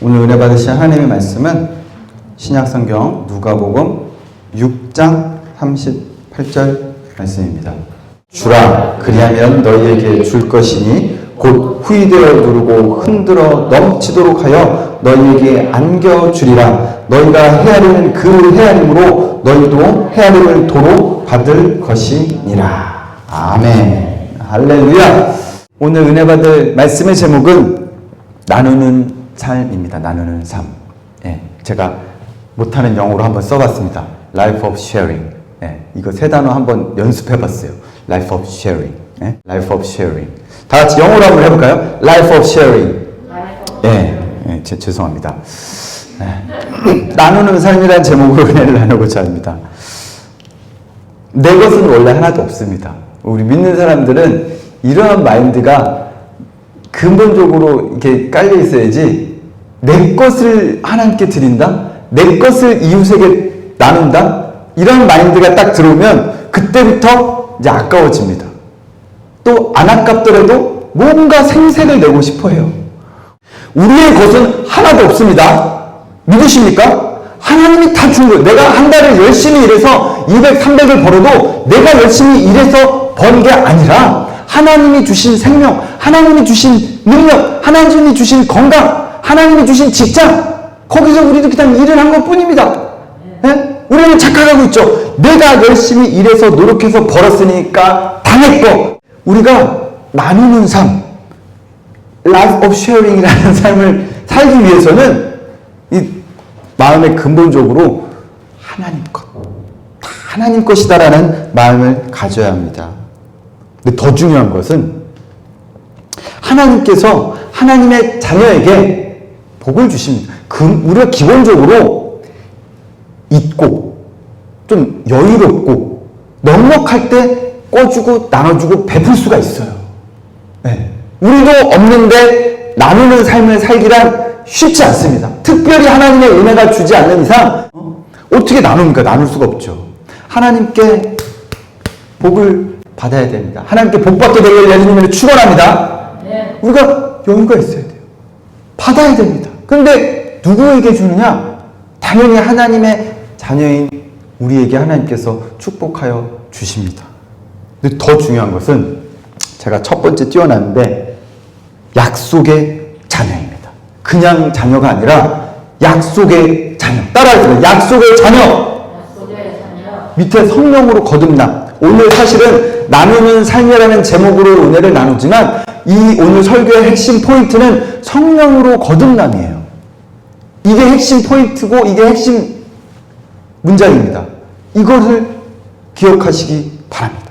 오늘 은혜 받으실 하나님의 말씀은 신약성경 누가복음 6장 38절 말씀입니다. 주라, 그리하면 너희에게 줄 것이니 곧 후이되어 누르고 흔들어 넘치도록 하여 너희에게 안겨주리라. 너희가 헤아리는 그 헤아림으로 너희도 헤아림을 도로 받을 것이니라. 아멘. 할렐루야. 오늘 은혜 받을 말씀의 제목은 나누는 삶입니다. 나누는 삶. 예, 제가 못하는 영어로 한번 써봤습니다. Life of sharing. 예, 이거 세 단어 한번 연습해봤어요. Life of sharing. 예, Life of sharing. 다 같이 영어로 한번 해볼까요? Life of sharing. 예, 죄송합니다. 예. 나누는 삶이라는 제목으로 은혜를 나누고자 합니다. 내 것은 원래 하나도 없습니다. 우리 믿는 사람들은 이러한 마인드가 근본적으로 이렇게 깔려 있어야지, 내 것을 하나님께 드린다? 내 것을 이웃에게 나눈다? 이런 마인드가 딱 들어오면 그때부터 이제 아까워집니다. 또 안 아깝더라도 뭔가 생색을 내고 싶어 해요. 우리의 것은 하나도 없습니다. 믿으십니까? 하나님이 다 준 거예요. 내가 한 달을 열심히 일해서 200, 300을 벌어도 내가 열심히 일해서 번 게 아니라 하나님이 주신 생명, 하나님이 주신 능력, 하나님이 주신 건강, 하나님이 주신 직장, 거기서 우리도 그냥 일을 한 것 뿐입니다. 네? 우리는 착각하고 있죠. 내가 열심히 일해서 노력해서 벌었으니까 당했고, 우리가 나누는 삶, Life of Sharing이라는 삶을 살기 위해서는 이 마음의 근본적으로 하나님 것, 다 하나님 것이다라는 마음을 가져야 합니다. 근데 더 중요한 것은 하나님께서 하나님의 자녀에게 복을 주십니다. 우리가 기본적으로 있고 좀 여유롭고 넉넉할 때 꿔주고 나눠주고 베풀 수가 있어요. 네. 우리도 없는데 나누는 삶을 살기란 쉽지 않습니다. 특별히 하나님의 은혜가 주지 않는 이상 어떻게 나눕니까? 나눌 수가 없죠. 하나님께 복을 받아야 됩니다. 하나님께 복 받게 되길 예수님을 축원합니다. 네. 우리가 여유가 있어야 돼요. 받아야 됩니다. 그런데 누구에게 주느냐? 당연히 하나님의 자녀인 우리에게 하나님께서 축복하여 주십니다. 근데 더 중요한 것은 제가 첫 번째 띄워놨는데 약속의 자녀입니다. 그냥 자녀가 아니라 약속의 자녀. 따라하세요. 약속의 자녀. 약속의 자녀. 밑에 성령으로 거듭남. 오늘 사실은 나누는 삶이라는 제목으로 은혜를 나누지만 이 오늘 설교의 핵심 포인트는 성령으로 거듭남이에요. 이게 핵심 포인트고 이게 핵심 문장입니다. 이것을 기억하시기 바랍니다.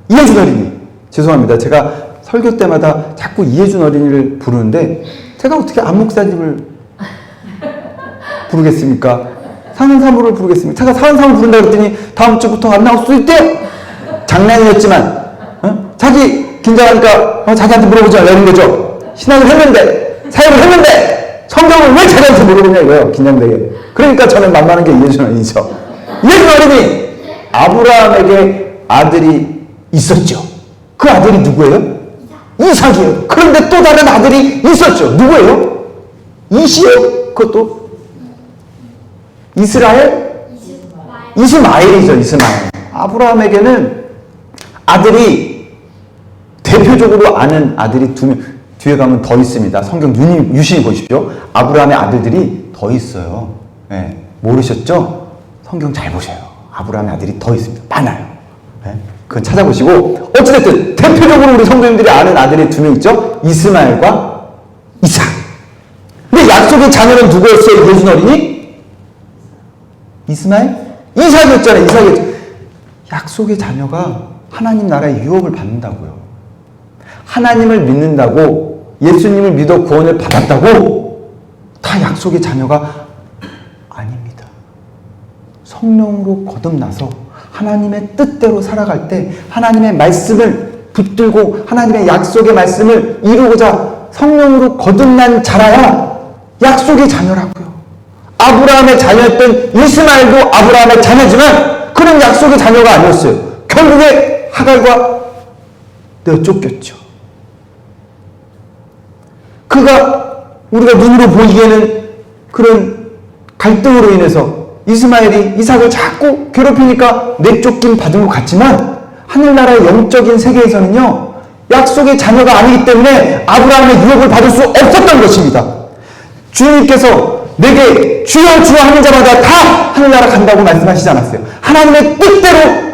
이해준 어린이. 죄송합니다. 제가 설교 때마다 자꾸 이해준 어린이를 부르는데 제가 어떻게 안 목사님을 부르겠습니까? 사은사무를 부르겠습니까? 제가 사은사무 부른다 그랬더니 다음 주부터 안 나올 수도 있대요. 장난이었지만 자기 긴장하니까 자기한테 물어보지 않으려는 거죠. 신앙을 했는데 사역을 했는데 성경을 왜 자기한테 물어보냐 이거예요. 긴장되게. 그러니까 저는 만만한 게 이해준 어린이죠. 이해준 어린이 아브라함에게 아들이 있었죠. 그 아들이 누구예요? 이삭이에요. 그런데 또 다른 아들이 있었죠. 누구예요? 이시요. 그것도 이스마엘이죠. 이스마엘. 아브라함에게는 아들이 대표적으로 아는 아들이 두 명, 뒤에 가면 더 있습니다. 성경 유심히 보십시오. 아브라함의 아들들이 더 있어요. 네, 모르셨죠? 성경 잘 보세요. 아브라함의 아들이 더 있습니다. 많아요. 네, 그건 찾아보시고 어찌됐든 대표적으로 우리 성도님들이 아는 아들이 두 명 있죠? 이스마엘과 이삭. 근데 약속의 자녀는 누구였어요? 예수는 어린이? 이스마엘? 이삭이었잖아요. 이삭이었죠. 약속의 자녀가 하나님 나라의 유업을 받는다고요. 하나님을 믿는다고, 예수님을 믿어 구원을 받았다고 다 약속의 자녀가 아닙니다. 성령으로 거듭나서 하나님의 뜻대로 살아갈 때 하나님의 말씀을 붙들고 하나님의 약속의 말씀을 이루고자 성령으로 거듭난 자라야 약속의 자녀라고요. 아브라함의 자녀였던 이스마엘도 아브라함의 자녀지만 그는 약속의 자녀가 아니었어요. 결국에 하갈과 내어 쫓겼죠. 그가 우리가 눈으로 보이기에는 그런 갈등으로 인해서 이스마엘이 이삭을 자꾸 괴롭히니까 내쫓긴 받은 것 같지만 하늘나라의 영적인 세계에서는요, 약속의 자녀가 아니기 때문에 아브라함의 유업을 받을 수 없었던 것입니다. 주님께서 내게 주여 주여 하는 자마다 다 하늘나라 간다고 말씀하시지 않았어요. 하나님의 뜻대로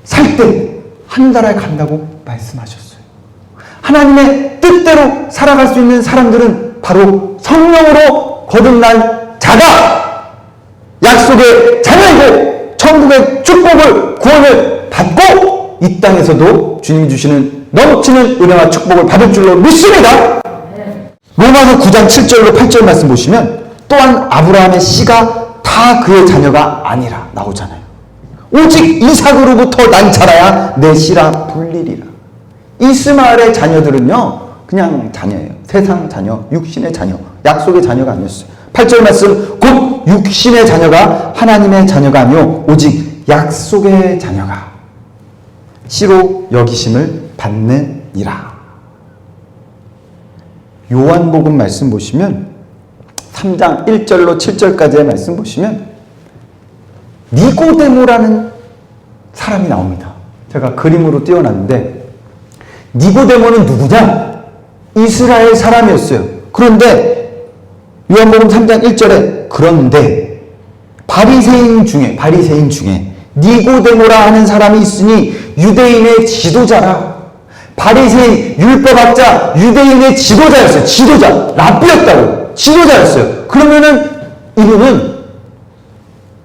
살 때 하늘나라에 간다고 말씀하셨어요. 하나님의 뜻대로 살아갈 수 있는 사람들은 바로 성령으로 거듭난 자가 약속의 자녀이고 천국의 축복을, 구원을 받고 이 땅에서도 주님이 주시는 넘치는 은혜와 축복을 받을 줄로 믿습니다. 로마서 9장 7절로 8절 말씀 보시면 또한 아브라함의 씨가 다 그의 자녀가 아니라 나오잖아요. 오직 이삭으로부터 난 자라야 내 씨라 불리리라. 이스마엘의 자녀들은요, 그냥 자녀예요. 세상 자녀, 육신의 자녀, 약속의 자녀가 아니었어요. 8절 말씀, 곧 육신의 자녀가 하나님의 자녀가 아니요 오직 약속의 자녀가 씨로 여기심을 받느니라. 요한복음 말씀 보시면 3장 1절로 7절까지의 말씀 보시면 니고데모라는 사람이 나옵니다. 제가 그림으로 띄워놨는데 니고데모는 누구냐? 이스라엘 사람이었어요. 그런데 요한복음 3장 1절에 그런데 바리새인 중에 니고데모라 하는 사람이 있으니 유대인의 지도자라. 바리새인, 율법학자, 유대인의 지도자였어요. 지도자, 랍비였다고. 지도자였어요. 그러면은 이분은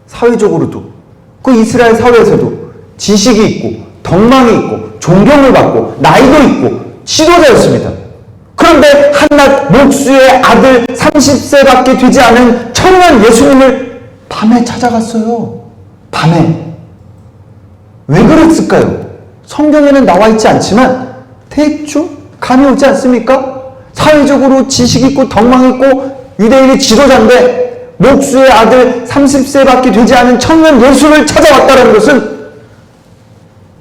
사회적으로도 그 이스라엘 사회에서도 지식이 있고 덕망이 있고 존경을 받고 나이도 있고 지도자였습니다. 그런데 한낱 목수의 아들 30세밖에 되지 않은 청년 예수님을 밤에 찾아갔어요. 밤에. 왜 그랬을까요? 성경에는 나와 있지 않지만 대충 감이 오지 않습니까? 사회적으로 지식 있고 덕망 있고 유대인의 지도자인데 목수의 아들 30세밖에 되지 않은 청년 예수를 찾아왔다는 것은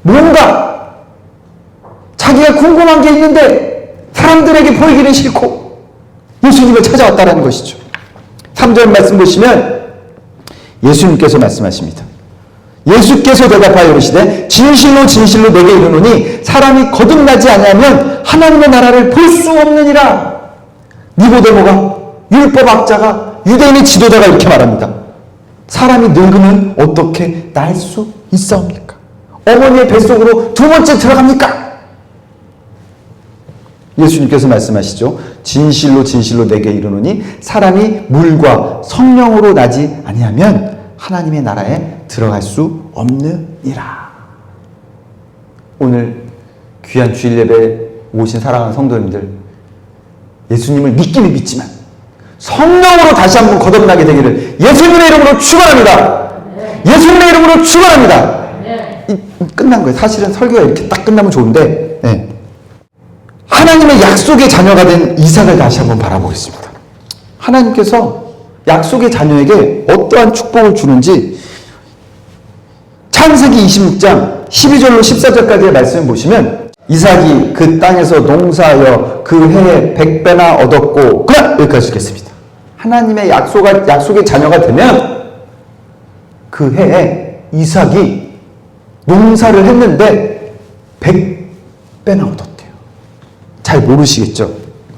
뭔가 자기가 궁금한 게 있는데 사람들에게 보이기는 싫고 예수님을 찾아왔다는 것이죠. 3절 말씀 보시면 예수님께서 말씀하십니다. 예수께서 대답하여 이르시되 진실로 진실로 내게 이르노니 사람이 거듭나지 아니하면 하나님의 나라를 볼 수 없느니라. 니고데모가, 율법학자가, 유대인의 지도자가 이렇게 말합니다. 사람이 늙으면 어떻게 날 수 있사옵니까? 어머니의 뱃속으로 두 번째 들어갑니까? 예수님께서 말씀하시죠. 진실로 진실로 내게 이르노니 사람이 물과 성령으로 나지 아니하면 하나님의 나라에 들어갈 수 없느니라. 오늘 귀한 주일 예배에 오신 사랑하는 성도님들, 예수님을 믿기는 믿지만 성령으로 다시 한번 거듭나게 되기를 예수님의 이름으로 축원합니다. 예수님의 이름으로 축원합니다. 끝난 거예요. 사실은 설교가 이렇게 딱 끝나면 좋은데, 네. 하나님의 약속의 자녀가 된 이삭을 다시 한번 바라보겠습니다. 하나님께서 약속의 자녀에게 어떠한 축복을 주는지 창세기 26장 12절로 14절까지의 말씀을 보시면 이삭이 그 땅에서 농사하여 그 해에 100배나 얻었고, 여기까지 읽겠습니다. 하나님의 약속의 자녀가 되면 그 해에 이삭이 농사를 했는데 100배나 얻었대요. 잘 모르시겠죠?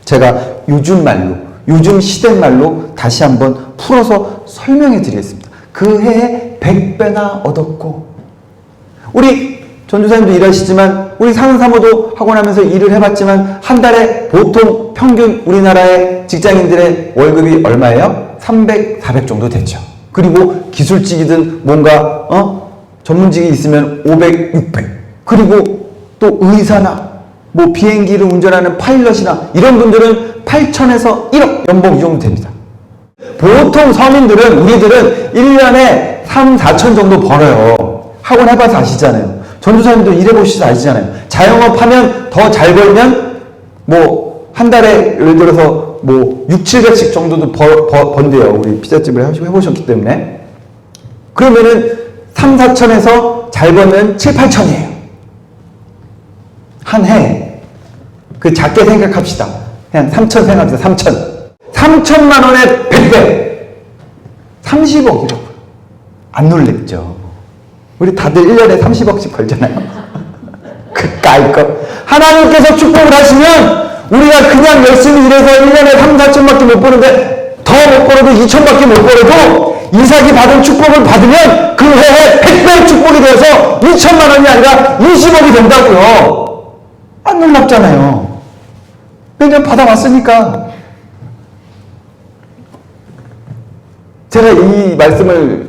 제가 요즘 말로, 요즘 시대 말로 다시 한번 풀어서 설명해 드리겠습니다. 그 해에 100배나 얻었고, 우리 전도사님도 일하시지만 우리 산후사모도 하고 나면서 일을 해봤지만 한 달에 보통 평균 우리나라의 직장인들의 월급이 얼마예요? 300, 400 정도 되죠. 그리고 기술직이든 뭔가 전문직이 있으면 500, 600. 그리고 또 의사나 뭐 비행기를 운전하는 파일럿이나 이런 분들은 8천에서 1억 연봉 이 정도 됩니다. 보통 서민들은, 우리들은 1년에 3, 4천 정도 벌어요. 학원 해봐서 아시잖아요. 전도사님도 일해보시서 아시잖아요. 자영업 하면 더 잘 벌면 뭐 한 달에 예를 들어서 뭐 6, 700씩 정도도 번대요. 우리 피자집을 해보셨기 때문에. 그러면은 3, 4천에서 잘 벌면 7, 8천이에요. 한 해. 그 작게 생각합시다. 그냥 3천 생각합시다. 3천. 3천만 원의 100배. 30억이라고요. 안 놀랬죠? 우리 다들 1년에 30억씩 벌잖아요. 그까이 거. 하나님께서 축복을 하시면 우리가 그냥 열심히 일해서 1년에 3, 4천밖에 못 버는데 더 못 벌어도 2천밖에 못 벌어도 이삭이 받은 축복을 받으면 그 해에 100배의 축복이 되어서 2천만 원이 아니라 20억이 된다고요. 안 놀랍잖아요. 왜냐면 받아왔으니까. 제가 이 말씀을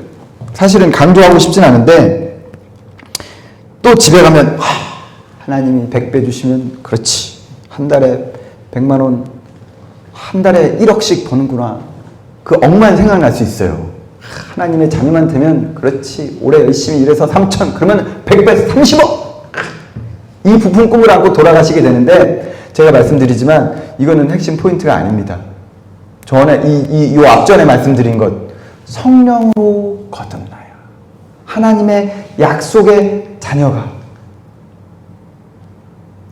사실은 강조하고 싶진 않은데 또 집에 가면 하나님이 100배 주시면 그렇지. 한 달에 100만 원, 한 달에 1억씩 버는구나. 그 억만 생각날 수 있어요. 하나님의 자녀만 되면 그렇지. 올해 열심히 일해서 3천, 그러면 100배에서 30억. 이 부푼 꿈을 안고 돌아가시게 되는데 제가 말씀드리지만 이거는 핵심 포인트가 아닙니다. 전에 이 앞전에 말씀드린 것 성령으로 거듭나야 하나님의 약속의 자녀가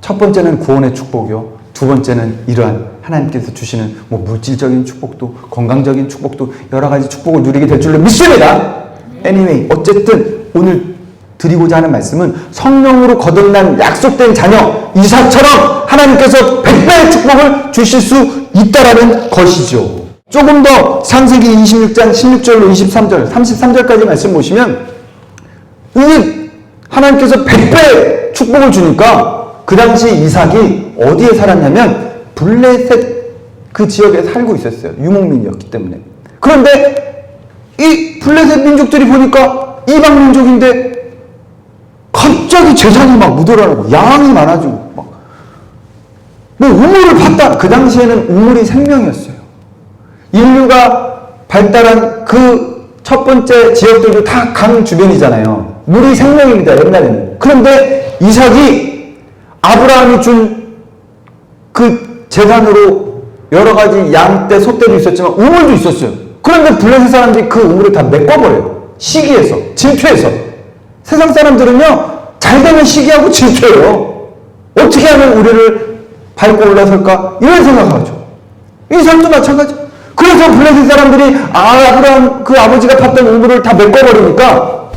첫 번째는 구원의 축복이요. 두 번째는 이러한 하나님께서 주시는 물질적인 축복도 건강적인 축복도 여러 가지 축복을 누리게 될 줄로 믿습니다. Anyway, 어쨌든 오늘 드리고자 하는 말씀은 성령으로 거듭난 약속된 자녀 이삭처럼 하나님께서 100배의 축복을 주실 수 있다라는 것이죠. 조금 더 창세기 26장 16절로 23절, 33절까지 말씀 보시면 이 하나님께서 100배의 축복을 주니까 그 당시 이삭이 어디에 살았냐면 블레셋 그 지역에 살고 있었어요. 유목민이었기 때문에. 그런데 이 블레셋 민족들이 보니까 이방 민족인데 갑자기 재산이 막 묻어나고 양이 많아지고 막 우물을 팠다. 그 당시에는 우물이 생명이었어요. 인류가 발달한 그 첫 번째 지역들도 다 강 주변이잖아요. 물이 생명입니다. 옛날에는. 그런데 이삭이 아브라함이 준 그 재산으로 여러 가지 양떼, 소떼도 있었지만 우물도 있었어요. 그런데 블레셋 사람들이 그 우물을 다 메꿔버려요. 시기해서, 질투해서. 세상 사람들은요, 잘 되면 시기하고 질투해요. 어떻게 하면 우리를 밟고 올라설까? 이런 생각하죠. 이삭도 마찬가지. 그래서 블레셋 사람들이 아브라함 그 아버지가 팠던 우물을 다 메꿔버리니까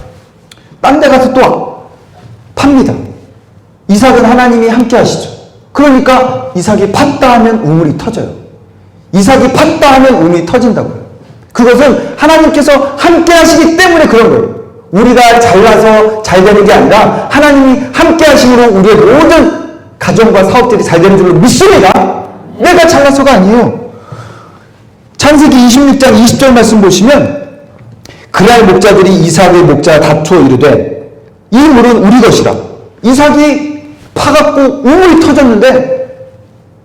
딴 데 가서 또 팝니다. 이삭은 하나님이 함께 하시죠. 그러니까 이삭이 팠다 하면 우물이 터져요. 이삭이 팠다 하면 우물이 터진다고요. 그것은 하나님께서 함께 하시기 때문에 그런 거예요. 우리가 잘나서 잘 되는 게 아니라 하나님이 함께 하심으로 우리의 모든 가정과 사업들이 잘 되는 줄로 믿습니다. 내가 잘나서가 아니에요. 창세기 26장 20절 말씀 보시면 그날 목자들이 이삭의 목자와 다투어 이르되 이 물은 우리 것이라. 이삭이 파갖고 우물이 터졌는데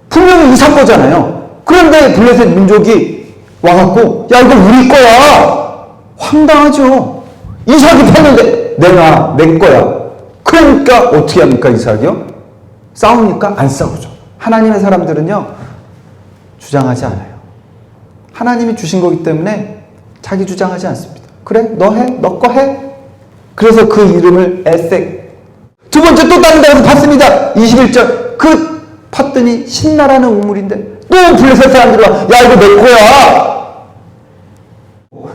분명히 이삭 거잖아요. 그런데 블레셋 민족이 와갖고 야 이거 우리 거야. 황당하죠. 이삭이 팠는데 내놔 내 거야. 그러니까 어떻게 합니까 이삭이요? 싸우니까 안 싸우죠. 하나님의 사람들은요 주장하지 않아요. 하나님이 주신 거기 때문에 자기 주장하지 않습니다. 그래 너 해? 너 거 해? 그래서 그 이름을 에색. 두 번째 또 다른 데 가서 팠습니다. 21절 그 팠더니 신나라는 우물인데 또 블레셋 사람들이 와 야 이거 내 거야.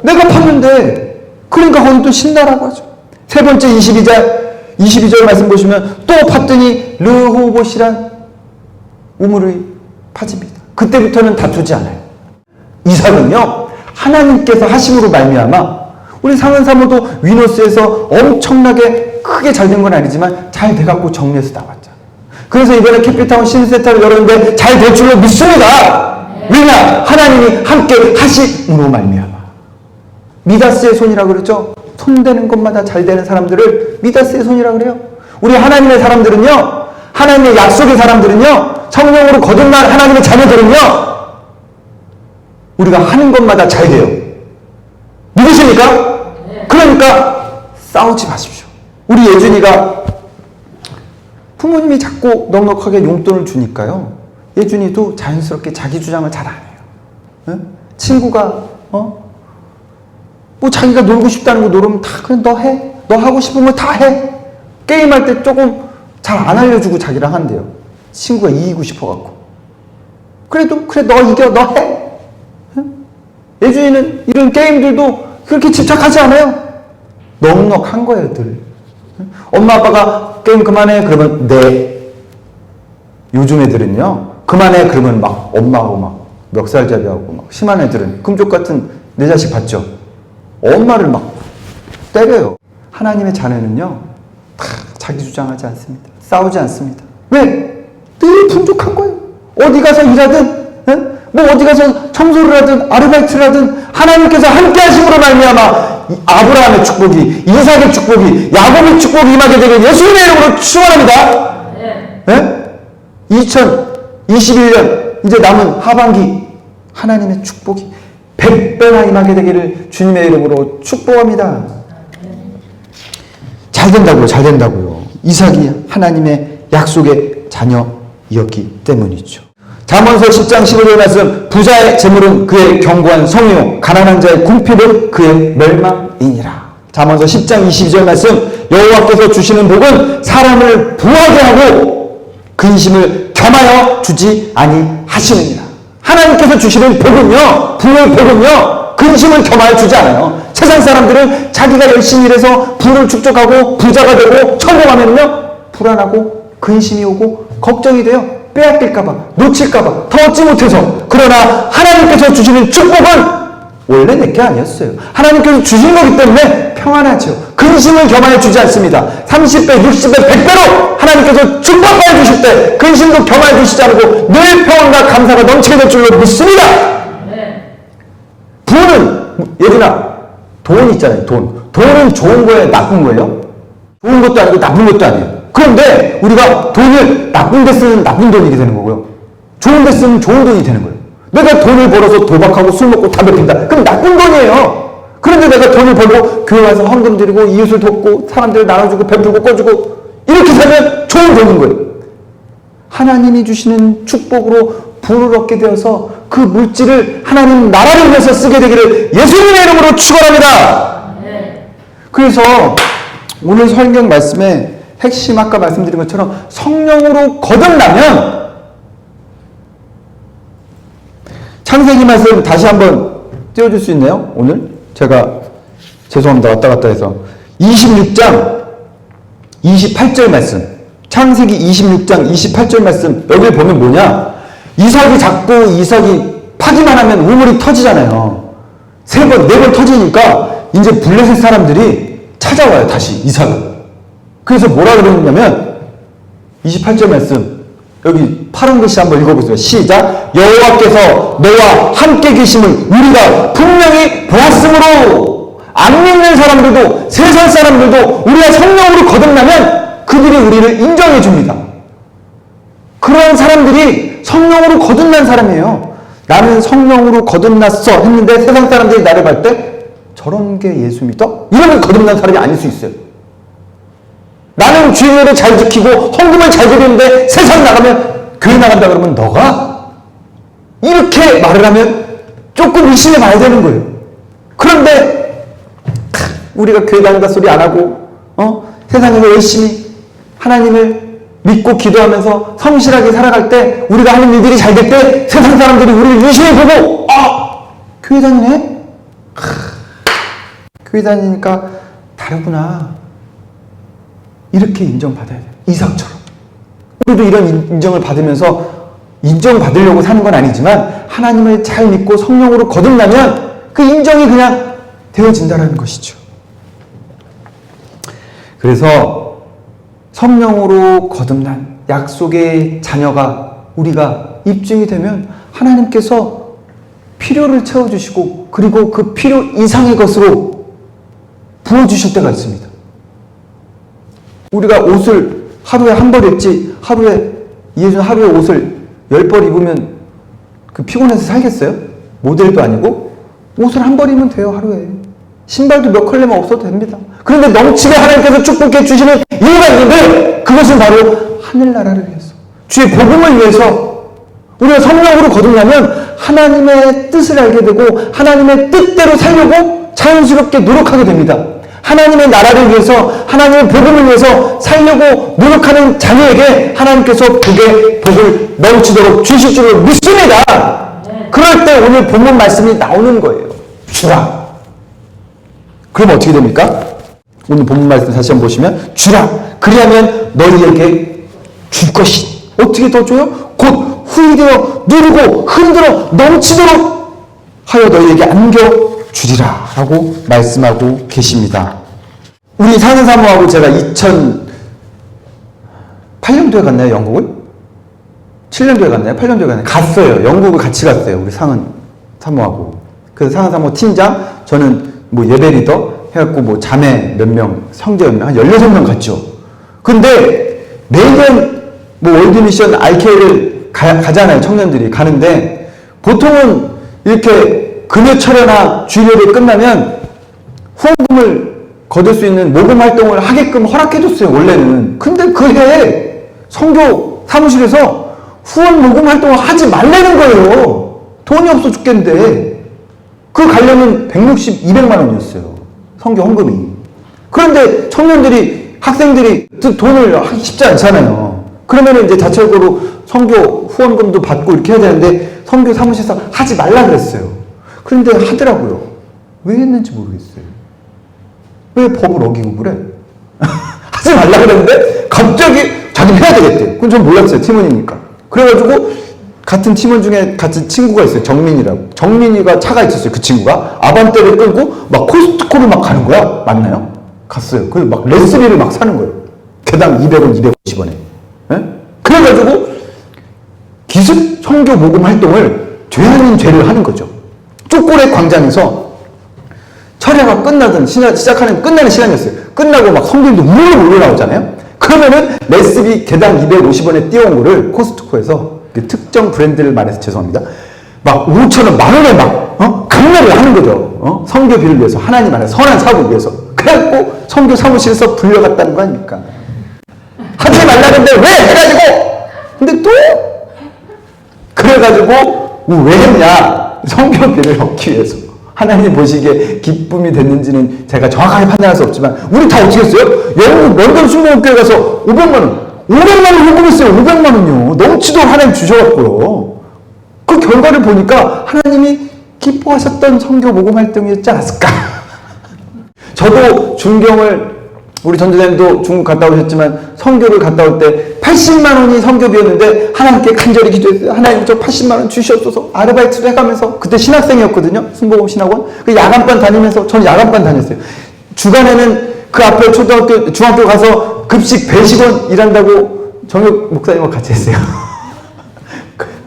내가 팠는데 그러니까 거기 또 신나라고 하죠. 세 번째 22절 말씀 보시면 또 팠더니 르호봇이란 우물이 파집니다. 그때부터는 다투지 않아요. 이삭은요 하나님께서 하심으로 말미암아 우리 상은 사모도 위너스에서 엄청나게 크게 잘 된 건 아니지만 잘 돼갖고 정리해서 나왔죠. 그래서 이번에 캐피타운 신센터를 열었는데 잘 될 줄로 믿습니다. 왜냐? 하나님이 함께 하심으로 말미암아. 미다스의 손이라고 그러죠. 손대는 것마다 잘 되는 사람들을 미다스의 손이라고 그래요. 우리 하나님의 사람들은요, 하나님의 약속의 사람들은요, 성령으로 거듭난 하나님의 자녀들은요, 우리가 하는 것마다 잘 돼요. 믿으십니까? 그러니까 싸우지 마십시오. 우리 예준이가 부모님이 자꾸 넉넉하게 용돈을 주니까요, 예준이도 자연스럽게 자기 주장을 잘 안 해요. 응? 친구가 뭐 자기가 놀고 싶다는 거 놀으면 다 그냥 너 해. 너 하고 싶은 거 다 해. 게임할 때 조금 잘 안 알려주고 자기랑 한대요. 친구가 이기고 싶어갖고. 그래도 그래 너 이겨 너 해. 내주인은 이런 게임들도 그렇게 집착하지 않아요. 넉넉한 거예요, 늘. 엄마 아빠가 게임 그만해 그러면 네. 요즘 애들은요 그만해 그러면 막 엄마하고 막 멱살잡이하고 막 심한 애들은 금쪽 같은 내 자식 봤죠? 엄마를 막 때려요. 하나님의 자녀는요 다 자기 주장하지 않습니다. 싸우지 않습니다. 왜? 늘 풍족한 거예요. 어디 가서 일하든 뭐 어디 가서 청소를 하든 아르바이트를 하든 하나님께서 함께 하심으로 말미암아 아브라함의 축복이, 이삭의 축복이, 야곱의 축복이 임하게 되는 예수님의 이름으로 축원합니다. 네? 2021년 이제 남은 하반기 하나님의 축복이 100배나 임하게 되기를 주님의 이름으로 축복합니다. 잘 된다고요. 이삭이 하나님의 약속의 자녀이었기 때문이죠. 잠언서 10장 15절 말씀, 부자의 재물은 그의 견고한 성이요 가난한 자의 궁핍은 그의 멸망이니라. 잠언서 10장 22절 말씀, 여호와께서 주시는 복은 사람을 부하게 하고 근심을 겸하여 주지 아니하시느니라. 하나님께서 주시는 복은요, 부의 복은요, 근심을 겸하여 주지 않아요. 세상 사람들은 자기가 열심히 일해서 부를 축적하고 부자가 되고 성공하면요 불안하고 근심이 오고 걱정이 돼요. 빼앗길까봐, 놓칠까봐, 더 얻지 못해서. 그러나 하나님께서 주시는 축복은 원래 내게 아니었어요. 하나님께서 주신 거기 때문에 평안하죠. 근심을 겸하여 주지 않습니다. 30배, 60배, 100배로 하나님께서 축복하여 주실 때 근심도 겸하여 주시지 않고 늘 평안과 감사가 넘치게 될 줄로 믿습니다. 부는, 예준아, 돈 있잖아요. 돈은 좋은 거예요? 나쁜 거예요? 좋은 것도 아니고 나쁜 것도 아니에요. 그런데 우리가 돈을 나쁜 데 쓰는 나쁜 돈이 되는 거고요. 좋은 데 쓰면 좋은 돈이 되는 거예요. 내가 돈을 벌어서 도박하고 술 먹고 담배 핀다. 그럼 나쁜 돈이에요. 그런데 내가 돈을 벌고 교회 와서 헌금 드리고 이웃을 돕고 사람들을 나눠주고 베풀고 꺼주고 이렇게 살면 좋은 돈인 거예요. 하나님이 주시는 축복으로 부를 얻게 되어서 그 물질을 하나님 나라를 위해서 쓰게 되기를 예수님의 이름으로 축원합니다. 그래서 오늘 성경 말씀에 핵심 아까 말씀드린 것처럼 성령으로 거듭나면 창세기 말씀 다시 한번 띄워줄 수 있나요? 오늘 제가 죄송합니다. 왔다 갔다 해서 26장 28절 말씀, 창세기 26장 28절 말씀, 여기 보면 뭐냐, 이삭이 파기만 하면 우물이 터지잖아요. 3번, 4번 터지니까 이제 블레셋 사람들이 찾아와요. 다시 이삭을. 그래서 뭐라 그러냐면 28절 말씀 여기 파란 글씨 한번 읽어보세요. 시작. 여호와께서 너와 함께 계심을 우리가 분명히 보았으므로 안 믿는 사람들도 세상 사람들도 우리가 성령으로 거듭나면 그들이 우리를 인정해 줍니다. 그런 사람들이 성령으로 거듭난 사람이에요. 나는 성령으로 거듭났어 했는데 세상 사람들이 나를 볼 때 저런 게 예수 믿어? 이러면 거듭난 사람이 아닐 수 있어요. 나는 주일을 잘 지키고 헌금을 잘 드리는데 세상 나가면 교회 나간다 그러면 너가? 이렇게 말을 하면 조금 의심해 봐야 되는 거예요. 그런데 우리가 교회 다닌다 소리 안 하고 세상에서 열심히 하나님을 믿고 기도하면서 성실하게 살아갈 때 우리가 하는 일들이 잘 될 때 세상 사람들이 우리를 유심히 보고 교회 다니네? 교회 다니니까 다르구나. 이렇게 인정받아야 돼요. 이삭처럼. 우리도 이런 인정을 받으면서 인정받으려고 사는 건 아니지만 하나님을 잘 믿고 성령으로 거듭나면 그 인정이 그냥 되어진다는 것이죠. 그래서 성령으로 거듭난 약속의 자녀가 우리가 입증이 되면 하나님께서 필요를 채워주시고 그리고 그 필요 이상의 것으로 부어주실 때가 있습니다. 우리가 옷을 하루에 한 벌 입지 하루에 옷을 10벌 입으면 그 피곤해서 살겠어요? 모델도 아니고 옷을 한 벌 입으면 돼요. 하루에. 신발도 몇 컬레만 없어도 됩니다. 그런데 넘치게 하나님께서 축복해 주시는 이유가 있는데 그것은 바로 하늘나라를 위해서 주의 복음을 위해서 우리가 성령으로 거듭나면 하나님의 뜻을 알게 되고 하나님의 뜻대로 살려고 자연스럽게 노력하게 됩니다. 하나님의 나라를 위해서 하나님의 복음을 위해서 살려고 노력하는 자녀에게 하나님께서 복을 넘치도록 주실 줄을 믿습니다. 그럴 때 오늘 본문 말씀이 나오는 거예요. 주라. 그럼 어떻게 됩니까? 오늘 본문 말씀 다시 한번 보시면 주라. 그리하면 너희에게 줄 것이. 어떻게 더 줘요? 곧 후이되어 누르고 흔들어 넘치도록 하여 너희에게 안겨주리라 라고 말씀하고 계십니다. 우리 사는 사모하고 제가 2008년도에 갔나요? 영국을? 7년도에 갔나요? 8년도에 갔나요? 갔어요. 영국을 같이 갔어요. 우리 상은 사모하고. 그래서 상은 사모 팀장, 저는 뭐 예배 리더 해갖고 뭐 자매 몇 명, 형제 몇 명, 한 16명 갔죠. 근데 매년 뭐 월드미션 RK를 가잖아요. 청년들이 가는데 보통은 이렇게 금요철회나 주일예배 끝나면 후원금을 거둘 수 있는 모금 활동을 하게끔 허락해줬어요. 원래는. 근데 그 해에 선교 사무실에서 후원 모금 활동을 하지 말라는 거예요. 돈이 없어 죽겠는데. 그 가려면 160, 200만 원이었어요. 선교 헌금이. 그런데 청년들이, 학생들이 돈을 하기 쉽지 않잖아요. 그러면 이제 자체적으로 선교 후원금도 받고 이렇게 해야 되는데 선교 사무실에서 하지 말라 그랬어요. 그런데 하더라고요. 왜 했는지 모르겠어요. 왜 법을 어기고 그래? 하지 말라 그랬는데 갑자기 자기는 해야 되겠대. 그건 전 몰랐어요. 팀원이니까. 그래가지고 같은 팀원 중에 같은 친구가 있어요. 정민이라고. 정민이가 차가 있었어요. 그 친구가. 아반떼를 끌고 막 코스트코를 막 가는 거야. 맞나요? 갔어요. 그래서 막 레스리를 막 사는 거예요. 개당 200원, 250원에. 예? 그래가지고 기습 선교 모금 활동을 죄 아닌 죄를 하는 거죠. 쪼꼬레 광장에서 철야가 끝나든 시작하는 끝나는 시간이었어요. 끝나고 막 성도님들 우르르 올라오잖아요. 그러면은 레스비 개당 250원에 띄워온 거를 코스트코에서 특정 브랜드를 말해서 죄송합니다. 막 5,000원, 만원에 막 강매를 하는 거죠. 선교비를 위해서, 하나님 안에 선한 사업을 위해서. 그래갖고 선교 사무실에서 불려갔다는 거 아닙니까? 하지 말라는데 왜 해가지고. 근데 또 그래가지고 왜 했냐? 선교비를 얻기 위해서. 하나님 보시기에 기쁨이 됐는지는 제가 정확하게 판단할 수 없지만 우리 다 어떻게 했어요? 영국 런던 순복음교회 가서 500만 원 500만 원 요금했어요. 500만 원요. 넘치도록 하나님 주셔갖고요. 그 결과를 보니까 하나님이 기뻐하셨던 선교 모금 활동이었지 않았을까? 저도 중경을 우리 전도사님도 중국 갔다 오셨지만 선교를 갔다 올 때 80만 원이 선교비였는데 하나님께 간절히 기도했어요. 하나님 저 80만 원 주시옵소서. 아르바이트도 해가면서 그때 신학생이었거든요. 순복음 신학원. 그 야간반 다니면서 저는 야간반 다녔어요. 주간에는 그 앞에 중학교 가서 급식 배식원 일한다고 정혁 목사님과 같이 했어요.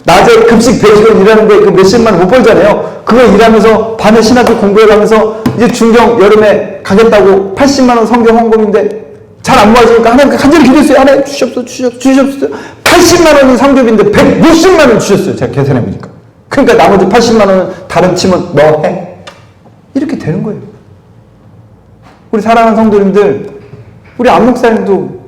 낮에 급식 배식원 일하는데 그 몇십만 원 못 벌잖아요. 그거 일하면서 밤에 신학교 공부해가면서 이제 중경 여름에 가겠다고 80만 원 성경 헌금인데 잘 안 모아지니까 하나님께 간절히 기도했어요. 하나님 주시옵소서. 80만 원이 성교비인데 160만 원 주셨어요. 제가 계산해보니까. 그러니까 나머지 80만 원은 다른 팀은 너 해. 이렇게 되는 거예요. 우리 사랑하는 성도님들, 우리 안 목사님도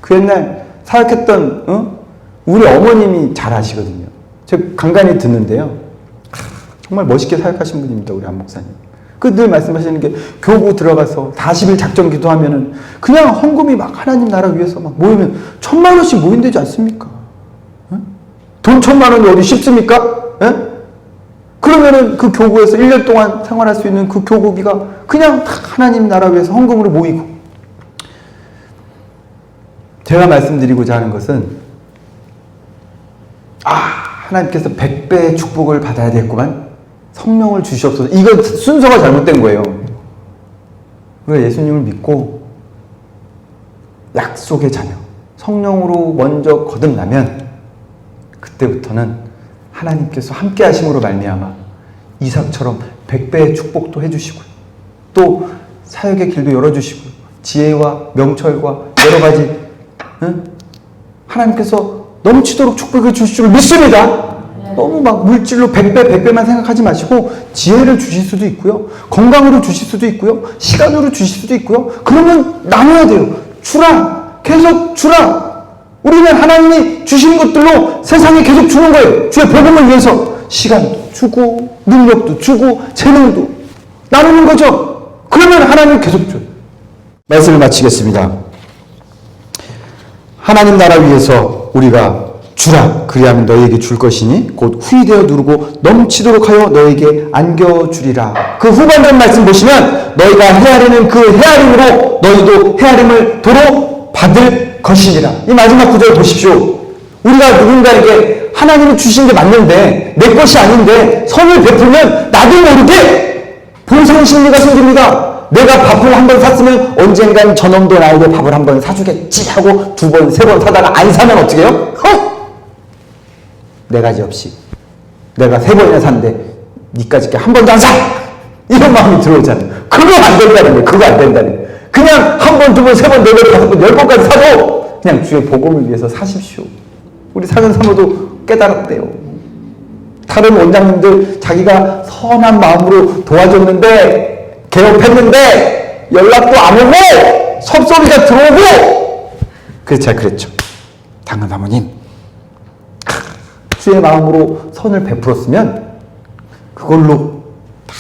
그 옛날 사역했던 우리 어머님이 잘 아시거든요. 제가 간간히 듣는데요. 정말 멋있게 사역하신 분입니다. 우리 안 목사님. 그 늘 말씀하시는 게 교구 들어가서 40일 작정 기도하면은 그냥 헌금이 막 하나님 나라 위해서 막 모이면 1,000만 원씩 모인다지 않습니까? 돈 1,000만 원이 어디 쉽습니까? 그러면은 그 교구에서 1년 동안 생활할 수 있는 그 교구비가 그냥 다 하나님 나라 위해서 헌금으로 모이고. 제가 말씀드리고자 하는 것은 하나님께서 100배의 축복을 받아야 되겠구만. 성령을 주시옵소서. 이건 순서가 잘못된 거예요. 우리가 예수님을 믿고 약속의 자녀, 성령으로 먼저 거듭나면 그때부터는 하나님께서 함께 하심으로 말미암아 이삭처럼 100배의 축복도 해주시고요. 또 사역의 길도 열어주시고요. 지혜와 명철과 여러 가지 하나님께서 넘치도록 축복해 주실 줄 믿습니다. 너무 막 물질로 100배, 100배만 생각하지 마시고 지혜를 주실 수도 있고요. 건강으로 주실 수도 있고요. 시간으로 주실 수도 있고요. 그러면 나눠야 돼요. 주라. 계속 주라. 우리는 하나님이 주신 것들로 세상에 계속 주는 거예요. 주의 복음을 위해서 시간도 주고 능력도 주고 재능도 나누는 거죠. 그러면 하나님 계속 줘요. 말씀을 마치겠습니다. 하나님 나라 위해서 우리가 주라 그리하면 너희에게 줄 것이니 곧 후이되어 누르고 넘치도록 하여 너희에게 안겨주리라. 그 후반전 말씀 보시면 너희가 헤아리는 그 헤아림으로 너희도 헤아림을 도로 받을 것이니라. 이 마지막 구절 보십시오. 우리가 누군가에게 하나님이 주신 게 맞는데 내 것이 아닌데 선을 베풀면 나도 모르게 보상 심리가 생깁니다. 내가 밥을 한 번 샀으면 언젠간 저놈도 나에게 밥을 한 번 사주겠지 하고 두 번, 세 번 사다가 안 사면 어떻게 해요? 네 가지 없이 내가 세 번이나 샀는데 니까지 한 번도 안 사! 이런 마음이 들어오잖아요. 그거 안 된다는 거예요. 그거 안 된다는 거예요. 그냥 한 번, 두 번, 세 번, 네 번, 다섯 번, 10번까지 사도 그냥 주의 복음을 위해서 사십시오. 우리 사는 사모도 깨달았대요. 다른 원장님들 자기가 선한 마음으로 도와줬는데 개업했는데 연락도 안 오고 섭섭이가 들어오고 그래서 제가 그랬죠. 당근 사모님 주의 마음으로 선을 베풀었으면 그걸로 다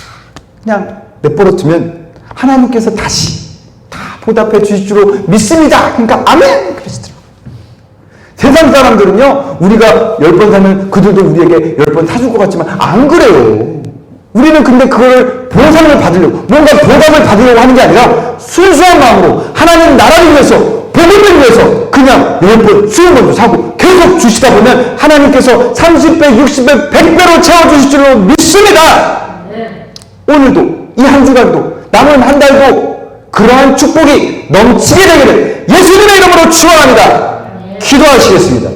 그냥 내버려두면 하나님께서 다시 다 보답해 주실 줄로 믿습니다. 그러니까 아멘 그러시더라고요. 세상 사람들은요 우리가 10번 사면 그들도 우리에게 10번 사줄 것 같지만 안 그래요. 우리는 근데 그걸 보상을 받으려고 뭔가 보답을 받으려고 하는 게 아니라 순수한 마음으로 하나님 나라를 위해서 복음을 위해서 그냥 10번 20번도 사고 계속 주시다 보면 하나님께서 30배 60배 100배로 채워주실 줄로 믿습니다. 오늘도 이 한 주간도 남은 한 달도 그러한 축복이 넘치게 되기를 예수님의 이름으로 축원합니다. 기도하시겠습니다.